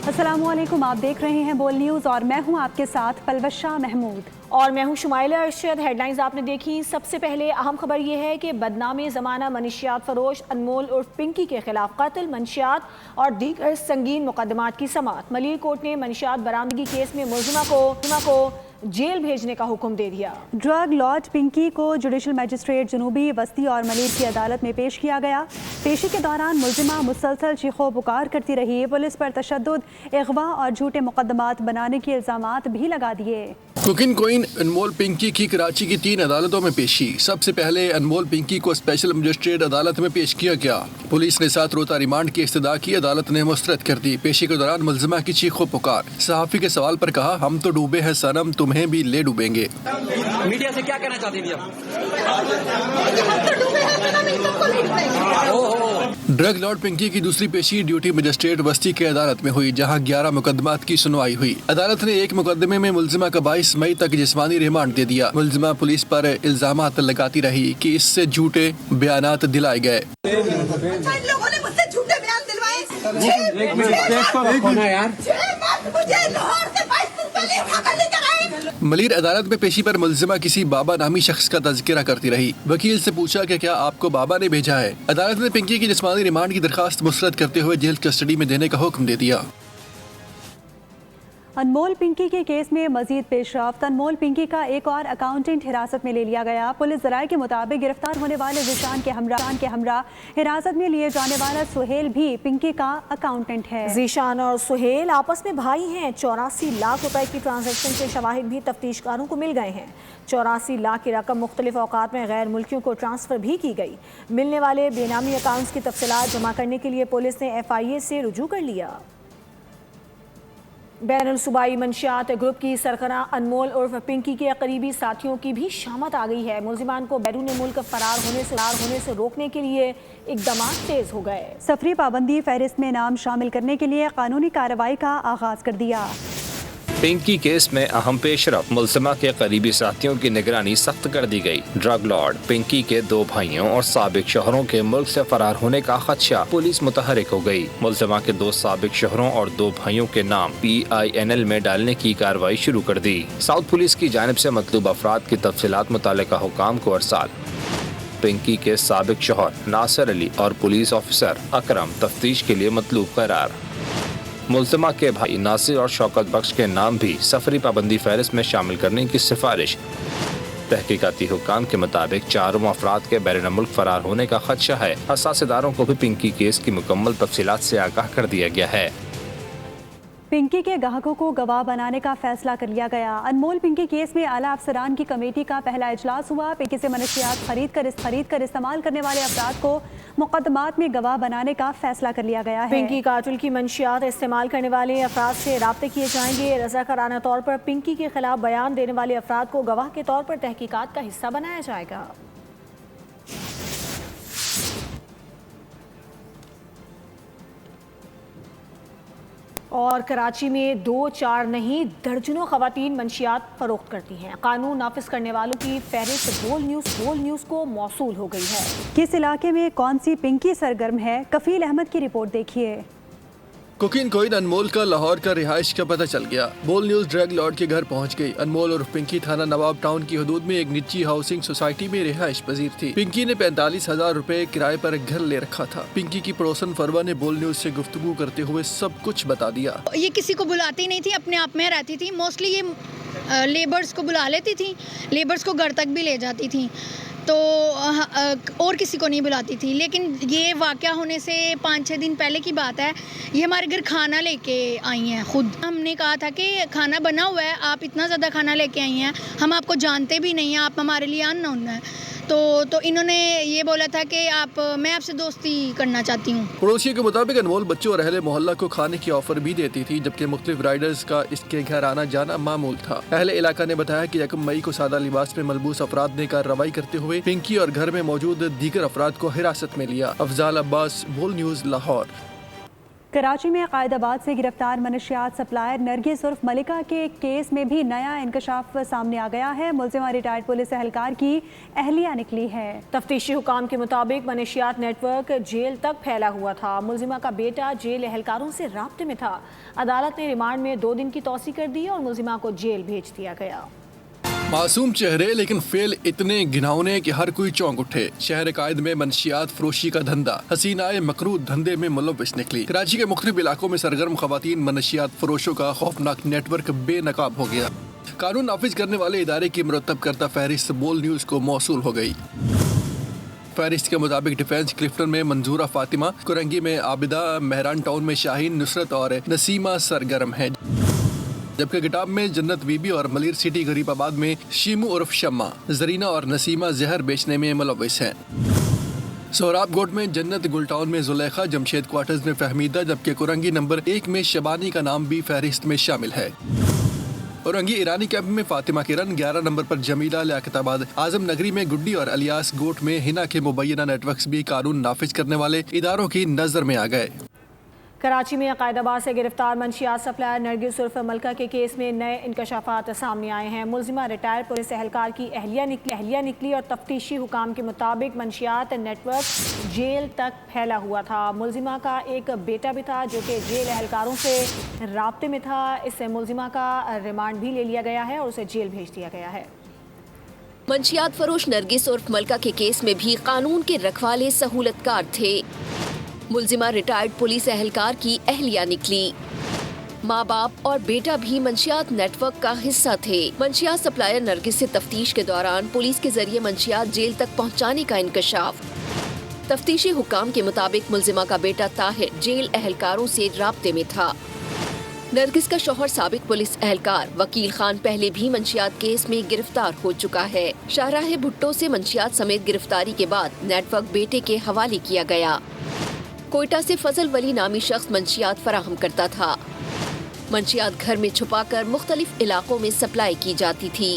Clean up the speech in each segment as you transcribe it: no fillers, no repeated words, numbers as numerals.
अस्सलाम वालेकुम, आप देख रहे हैं बोल न्यूज़ और मैं हूं आपके साथ पलवशा महमूद और मैं हूं शुमाइला अरशद। हेडलाइंस आपने देखी। सबसे पहले अहम खबर यह है कि बदनामी ज़माना मनशियात फरोश अनमोल उर्फ पिंकी के खिलाफ कत्ल, मंशियात और दीगर संगीन मुकदमात की समाअत। मलिर कोर्ट ने मंशियात बरामदगी केस में मुलजिमा को जेल भेजने का हुक्म दे दिया। ड्रग लॉर्ड पिंकी को जुडिशल मजिस्ट्रेट जनूबी वस्ती और मलिर की अदालत में पेश किया गया। पेशी के दौरान मुलजिमा मुसलसल चीखो पुकार करती रही। पुलिस पर तशद्दुद, अगवा और झूठे मुकदमात बनाने के इल्जामात भी लगा दिए। कुकिंग क्वीन अनमोल पिंकी की कराची की 3 अदालतों में पेशी। सबसे पहले अनमोल पिंकी को स्पेशल मजिस्ट्रेट अदालत में पेश किया गया। पुलिस ने 7 रोज़ा रिमांड की इस्तदा की, अदालत ने मुस्तरद कर दी। पेशी के दौरान मुलजिमा की चीखो पुकार। सहाफ़ी के सवाल पर कहा, हम तो डूबे हैं सनम, तुम्हें भी ले डूबेंगे। मीडिया से क्या कहना चाहती थी आप? ड्रग लॉर्ड पिंकी की दूसरी पेशी ड्यूटी मजिस्ट्रेट वस्ती के अदालत में हुई, जहां 11 मुकदमात की सुनवाई हुई। अदालत ने एक मुकदमे में मुलजिमा का 22 मई तक जिस्मानी रिमांड दे दिया। मुलजिमा पुलिस पर इल्जामात लगाती रही कि इससे झूठे बयानात दिलाए गए। लोगों ने मुझसे झूठे बयान दिलवाए। मलिर अदालत में पेशी पर मुलजिमा किसी बाबा नामी शख्स का तज़किरा करती रही। वकील से पूछा कि क्या आपको बाबा ने भेजा है। अदालत ने पिंकी की जिस्मानी रिमांड की दरखास्त मुस्तरद करते हुए जेल कस्टडी में देने का हुक्म दे दिया। अनमोल पिंकी के केस में मजीद पेशरफ्त। अनमोल पिंकी का एक और अकाउंटेंट हिरासत में ले लिया गया। पुलिस ज़राए के मुताबिक गिरफ्तार होने वाले ज़ीशान के हमरा हिरासत में लिए जाने वाला सुहेल भी पिंकी का अकाउंटेंट है। ज़ीशान और सुहेल आपस में भाई हैं। 84 लाख रुपए की ट्रांजैक्शन के शवाहिद भी तफ्तीशकारों को मिल गए हैं। 84 लाख की रकम मुख्तलिफ औकात में गैर मुल्कियों को ट्रांसफ़र भी की गई। मिलने वाले बेनामी अकाउंट्स की तफसीलात जमा करने के लिए पुलिस ने FIA से रुजू कर लिया। बैनुल सूबाई मंशियात ग्रुप की सरगना अनमोल उर्फ पिंकी के करीबी साथियों की भी शामत आ गई है। मुलजिमान को बैरून मुल्क फरार होने से रोकने के लिए इक़दाम तेज हो गए। सफरी पाबंदी फहरिस्त में नाम शामिल करने के लिए कानूनी कार्रवाई का आगाज कर दिया। पिंकी केस में अहम पेशरफ, मुलजिमा के करीबी साथियों की निगरानी सख्त कर दी गई। ड्रग लॉर्ड पिंकी के 2 भाइयों और साबिक शोहरों के मुल्क से फरार होने का खदशा, पुलिस मुतहरिक हो गई। मुलजिमा के 2 साबिक शोहरों और 2 भाइयों के नाम PINL में डालने की कार्रवाई शुरू कर दी। साउथ पुलिस की जानिब से मतलूब अफराद की तफसीलात मुतालिका हुकाम को अरसाल। पिंकी के साबिक शोहर नासिर अली और पुलिस ऑफिसर अकरम तफ्तीश के लिए मतलूब करार। मुलजिमा के भाई नासिर और शौकत बख्श के नाम भी सफरी पाबंदी फहरिस्त में शामिल करने की सिफारिश। तहकीकाती हुकाम के मुताबिक 4 अफराद के बैरून मुल्क फरार होने का खदशा है। हसास इदारों को भी पिंकी केस की मुकम्मल तफसीलात से आगाह कर दिया गया है। पिंकी के ग्राहकों को गवाह बनाने का फैसला कर लिया गया। अनमोल पिंकी केस में आला अफसरान की कमेटी का पहला इजलास हुआ। पिंकी से मनशियात खरीद कर इस्तेमाल करने वाले अफराद को मुकदमात में गवाह बनाने का फैसला कर लिया गया है। पिंकी कातिल की मंशियात इस्तेमाल करने वाले अफराद से राब्ते किए जाएंगे। रज़ाकाराना तौर पर पिंकी के खिलाफ बयान देने वाले अफराद को गवाह के तौर पर तहकीकात का हिस्सा बनाया जाएगा। और कराची में 2-4 नहीं दर्जनों खवातीन मंशियात फरोख्त करती हैं। कानून नाफिज करने वालों की फहरिस्त बोल न्यूज़ को मौसूल हो गई है। किस इलाके में कौन सी पिंकी सरगर्म है, कफील अहमद की रिपोर्ट देखिए। कुकिंग क्वीन अनमोल का लाहौर का रिहाइश का पता चल गया। बोल न्यूज़ ड्रग लॉर्ड के घर पहुंच गई। अनमोल और पिंकी थाना नवाब टाउन की हदूद में एक निजी हाउसिंग सोसाइटी में रिहाइश पजीर थी। पिंकी ने 45,000 रुपए किराए पर घर ले रखा था। पिंकी की पड़ोसन फरवा ने बोल न्यूज़ से गुफ्तगू करते हुए सब कुछ बता दिया। ये किसी को बुलाती नहीं थी, अपने आप में रहती थी। मोस्टली ये लेबर्स को बुला लेती थी, लेबर्स को घर तक भी ले जाती थी, तो और किसी को नहीं बुलाती थी। लेकिन ये वाक़या होने से 5-6 दिन पहले की बात है। ये हमारे घर खाना लेके आई हैं खुद। हमने कहा था कि खाना बना हुआ है, आप इतना ज़्यादा खाना लेके आई हैं, हम आपको जानते भी नहीं हैं, आप हमारे लिए अननोन हैं। तो इन्होंने ये बोला था कि मैं आपसे दोस्ती करना चाहती हूँ। पड़ोसियों के मुताबिक अनमोल बच्चों और अहले मोहल्ला को खाने की ऑफर भी देती थी, जबकि मुख्तलिफ राइडर्स का इसके घर आना जाना मामूल था। अहले इलाका ने बताया कि 1 मई को सादा लिबास में मलबूस अफराद ने कार्रवाई करते हुए पिंकी और घर में मौजूद दीगर अफराद को हिरासत में लिया। अफजाल अब्बास, बोल न्यूज़, लाहौर। कराची में कायदाबाद से गिरफ्तार मनशियात सप्लायर नरगिस उर्फ मलिका के केस में भी नया इंकशाफ सामने आ गया है। मुलजिमा रिटायर्ड पुलिस एहलकार की अहलिया निकली है। तफ्तीशी हुकाम के मुताबिक मनशियात नेटवर्क जेल तक फैला हुआ था। मुलजिमा का बेटा जेल एहलकारों से राब्ते में था। अदालत ने रिमांड में 2 दिन की तौसी कर दी और मुलजिमा को जेल भेज दिया गया। मासूम चेहरे लेकिन फेल इतने घिनौने कि हर कोई चौंक उठे। शहर कायद में मनशियात फरोशी का धंधा हसीनाए मकरूह धंधे में मुलव्वस निकली। कराची के मुख्तलिफ इलाकों में सरगर्म खवातीन मनशियात फरोशों का खौफनाक नेटवर्क बेनकाब हो गया। कानून नाफिज करने वाले इदारे की मुरतब करता फहरिस्त बोल न्यूज़ को मौसूल हो गई। फहरिस्त के मुताबिक डिफेंस क्लिफ्टन में मंजूरा फातिमा, कुरंगी में आबिदा, मेहरान टाउन में शाहीन, नुसरत और नसीमा सरगर्म है, जबकि गिटाब में जन्नत बीबी और मलिर सिटी गरीबाबाद में शीमू उर्फ शम्मा, जरीना और नसीमा जहर बेचने में मुलव्वस हैं। सोहराब गोट में जन्नत, गुलटाउन में जुलेखा, जमशेद क्वार्टर्स में फहमीदा, जबकि कुरंगी नंबर 1 में शबानी का नाम भी फहरिस्त में शामिल है। कुरंगी ईरानी कैंप में फातिमा किरण, 11 नंबर पर जमीला, लियाकताबाद आजम नगरी में गुड्डी और अलियास गोट में हिना के मुबैना नेटवर्क्स भी कानून नाफिज करने वाले इदारों की नजर में आ गए। कराची में कायदाबाद से गिरफ्तार मनशियात सप्लायर नरगिस उर्फ मलिका के केस में नए इंकशाफात सामने आए हैं। मुलजिमा रिटायर्ड पुलिस एहलकार की अहलिया निकली और तफ्तीशी हुकाम के मुताबिक मनशियात नेटवर्क जेल तक फैला हुआ था। मुलजिमा का एक बेटा भी था जो कि जेल एहलकारों से राब्ते में था। इससे मुलजिमा का रिमांड भी ले लिया गया है और उसे जेल भेज दिया गया है। मनशियात फरोश नरगिस उर्फ मलिका के केस में भी कानून के रखवाले सहूलतकार थे। मुलजिमा रिटायर्ड पुलिस एहलकार की अहलिया निकली। माँ बाप और बेटा भी मंशियात नेटवर्क का हिस्सा थे। मंशियात सप्लायर नरगिस से तफ्तीश के दौरान पुलिस के जरिए मंशियात जेल तक पहुँचाने का इंकशाफ। तफ्तीशी हुकाम के मुताबिक मुलजिमा का बेटा ताहिर जेल एहलकारों से राब्ते में था। नरगिस का शौहर साबिक पुलिस एहलकार वकील खान पहले भी मंशियात केस में गिरफ्तार हो चुका है। शाहराह भुट्टो से मंशियात समेत गिरफ्तारी के बाद नेटवर्क बेटे के हवाले किया गया। कोयटा से फजल वली नामी शख्स मंशियात फराहम करता था। मंशियात घर में छुपाकर मुख्तलिफ इलाकों में सप्लाई की जाती थी।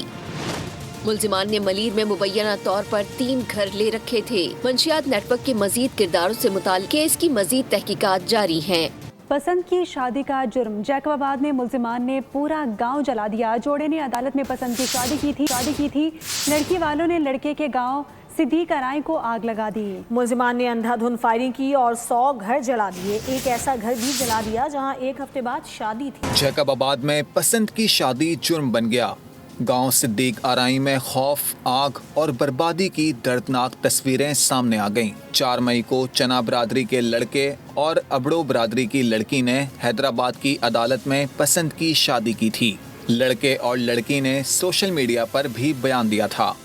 मुलजिमान ने मलीर में मुबैना तौर पर 3 घर ले रखे थे। मंशियात नेटवर्क के मजीद किरदारों से मुताल्लिक केस की मजीद तहकीकात जारी हैं। पसंद की शादी का जुर्म, जैकबाबाद में मुलजिमान ने पूरा गांव जला दिया। जोड़े ने अदालत में पसंद की शादी की थी। लड़की वालों ने लड़के के गांव सिद्दीक राय को आग लगा दी। मुलजिमान ने अंधाधुंध फायरिंग की और 100 घर जला दिए। एक ऐसा घर भी जला दिया जहां 1 हफ्ते बाद शादी थी। जैकबाबाद में पसंद की शादी जुर्म बन गया। गांव सिद्दीक आराई में खौफ, आग और बर्बादी की दर्दनाक तस्वीरें सामने आ गईं। 4 मई को चना बरादरी के लड़के और अबड़ो बरादरी की लड़की ने हैदराबाद की अदालत में पसंद की शादी की थी। लड़के और लड़की ने सोशल मीडिया पर भी बयान दिया था।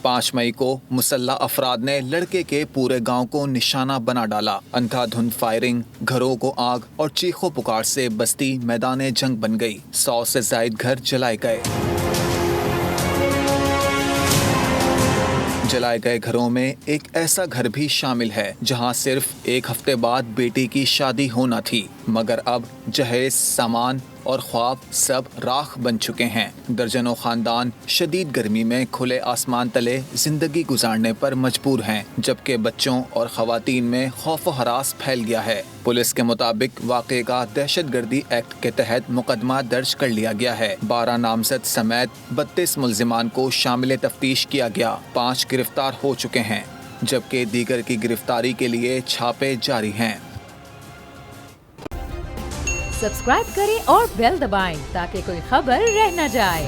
5 मई को मुसल्लह अफराद ने लड़के के पूरे गांव को निशाना बना डाला। अंधाधुंध फायरिंग, घरों को आग और चीखों पुकार से बस्ती मैदान जंग बन गई। 100 से ज्यादा घर जलाए गए। जलाए गए घरों में एक ऐसा घर भी शामिल है जहां सिर्फ 1 हफ्ते बाद बेटी की शादी होना थी, मगर अब जहेज, सामान और ख्वाब सब राख बन चुके हैं। दर्जनों खानदान शदीद गर्मी में खुले आसमान तले जिंदगी गुजारने पर मजबूर हैं, जबकि बच्चों और खवातीन में खौफ व हरास फैल गया है। पुलिस के मुताबिक वाक़े का दहशतगर्दी एक्ट के तहत मुकदमा दर्ज कर लिया गया है। 12 नामजद समेत 32 मुल्जिमान को शामिल तफ्तीश किया गया। 5 गिरफ्तार हो चुके हैं, जबकि दीगर की गिरफ्तारी के लिए छापे जारी हैं। सब्सक्राइब करें और बेल दबाएं ताकि कोई खबर रह न जाए।